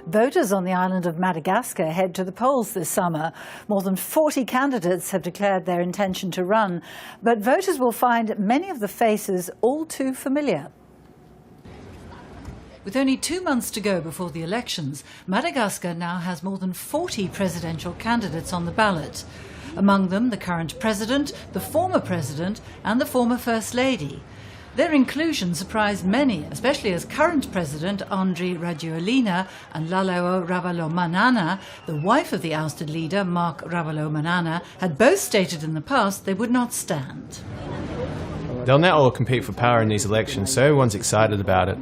Voters on the island of Madagascar head to the polls this summer. More than 40 candidates have declared their intention to run, but voters will find many of the faces all too familiar. With only 2 months to go before the elections, Madagascar now has more than 40 presidential candidates on the ballot. Among them, the current president, the former president and the former First Lady. Their inclusion surprised many, especially as current president Andry Rajoelina and Lalao Ravalomanana, the wife of the ousted leader Marc Ravalomanana, had both stated in the past they would not stand. They'll now all compete for power in these elections, so everyone's excited about it.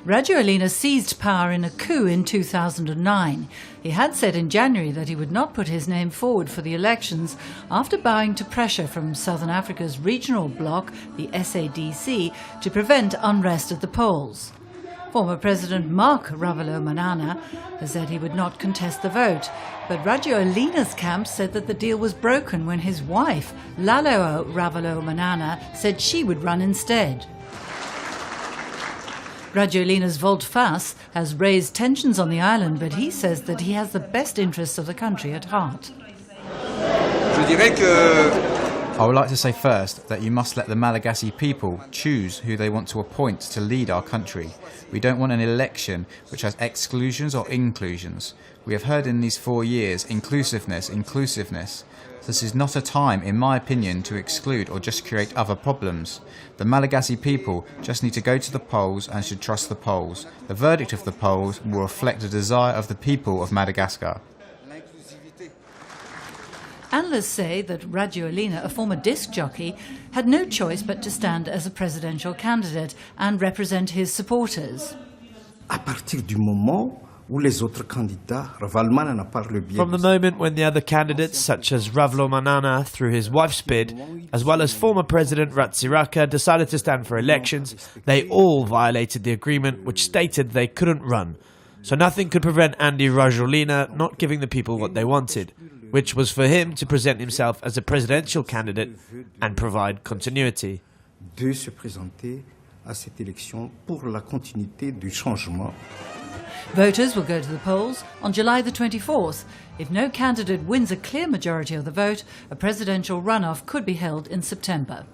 Rajoelina seized power in a coup in 2009. He had said in January that he would not put his name forward for the elections after bowing to pressure from Southern Africa's regional bloc, the SADC, to prevent unrest at the polls. Former President Marc Ravalomanana has said he would not contest the vote, but Rajoelina's camp said that the deal was broken when his wife, Lalao Ravalomanana, said she would run instead. Rajoelina's volte-face has raised tensions on the island, but he says that he has the best interests of the country at heart. I would like to say first that you must let the Malagasy people choose who they want to appoint to lead our country. We don't want an election which has exclusions or inclusions. We have heard in these 4 years inclusiveness, inclusiveness. This is not a time, in my opinion, to exclude or just create other problems. The Malagasy people just need to go to the polls and should trust the polls. The verdict of the polls will reflect the desire of the people of Madagascar. Analysts say that Rajoelina, a former disc jockey, had no choice but to stand as a presidential candidate and represent his supporters. From the moment when the other candidates, such as Ravalomanana through his wife's bid, as well as former President Ratsiraka, decided to stand for elections, they all violated the agreement which stated they couldn't run. So nothing could prevent Andry Rajoelina not giving the people what they wanted, which was for him to present himself as a presidential candidate and provide continuity. Voters will go to the polls on July the 24th. If no candidate wins a clear majority of the vote, a presidential runoff could be held in September.